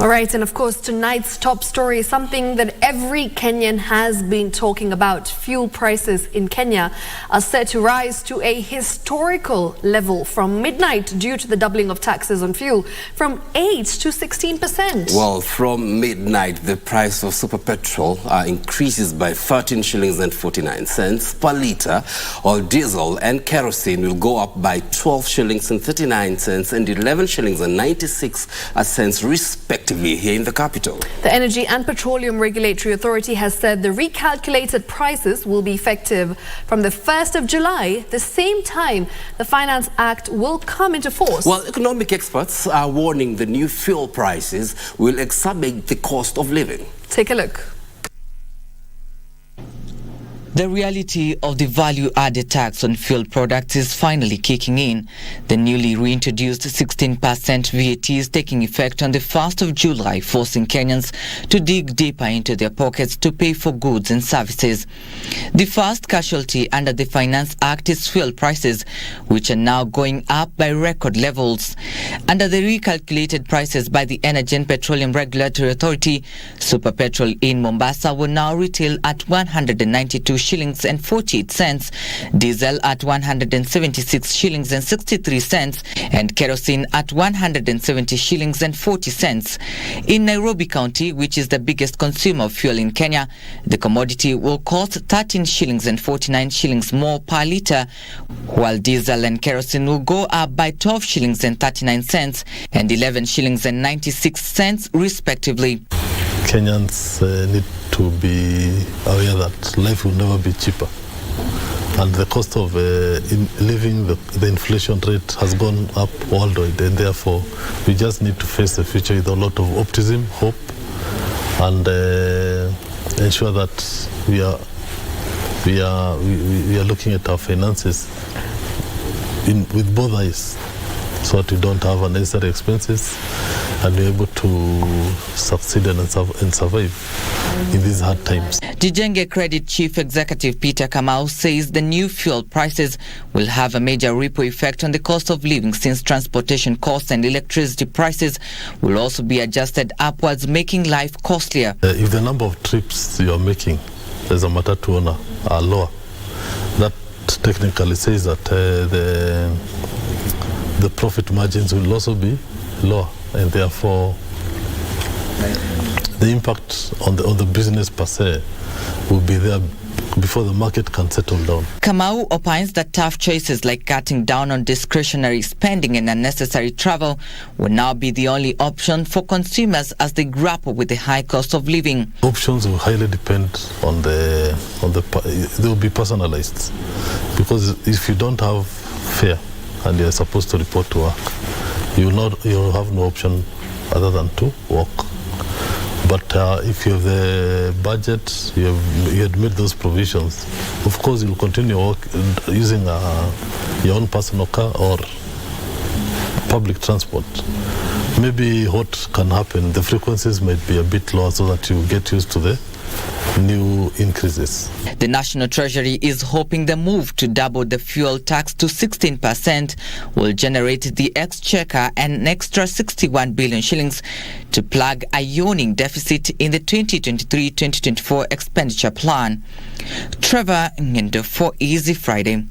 All right, and of course, tonight's top story is something that every Kenyan has been talking about. Fuel prices in Kenya are set to rise to a historical level from midnight due to the doubling of taxes on fuel from 8 to 16%. Well, from midnight, the price of super petrol increases by 13 shillings and 49 cents per litre, while diesel and kerosene will go up by 12 shillings and 39 cents and 11 shillings and 96 cents respectively here in the capital. The Energy and Petroleum Regulatory Authority has said the recalculated prices will be effective from the 1st of July, the same time the Finance Act will come into force. Well, economic experts are warning the new fuel prices will exacerbate the cost of living. Take a look. The reality of the value-added tax on fuel products is finally kicking in. The newly reintroduced 16% VAT is taking effect on the 1st of July, forcing Kenyans to dig deeper into their pockets to pay for goods and services. The first casualty under the Finance Act is fuel prices, which are now going up by record levels. Under the recalculated prices by the Energy and Petroleum Regulatory Authority, super petrol in Mombasa will now retail at 192 shillings and 48 cents, diesel at 176 shillings and 63 cents, and kerosene at 170 shillings and 40 cents. In Nairobi County, which is the biggest consumer of fuel in Kenya, the commodity will cost 13 shillings and 49 shillings more per litre, while diesel and kerosene will go up by 12 shillings and 39 cents and 11 shillings and 96 cents respectively. Kenyans need to be aware that life will never be cheaper, and the cost of living, the inflation rate has gone up worldwide, and therefore we just need to face the future with a lot of optimism, hope, and ensure that we are looking at our finances with both eyes, so that we don't have unnecessary expenses and be able to succeed and survive in these hard times. Jijenge Credit Chief Executive Peter Kamau says the new fuel prices will have a major ripple effect on the cost of living, since transportation costs and electricity prices will also be adjusted upwards, making life costlier. If the number of trips you are making as a matatu owner are lower, that technically says that the profit margins will also be lower, and therefore the impact on the business per se will be there before the market can settle down. Kamau opines that tough choices like cutting down on discretionary spending and unnecessary travel will now be the only option for consumers as they grapple with the high cost of living. Options will highly depend on they will be personalized, because if you don't have fare and you're supposed to report to work, you'll have no option other than to work. But if you have the budget, you had made those provisions, of course you'll continue using your own personal car or public transport. Maybe what can happen, the frequencies might be a bit lower so that you get used to the new increases. The National Treasury is hoping the move to double the fuel tax to 16% will generate the exchequer an extra 61 billion shillings to plug a yawning deficit in the 2023-2024 expenditure plan. Trevor Ngendo for Easy Friday.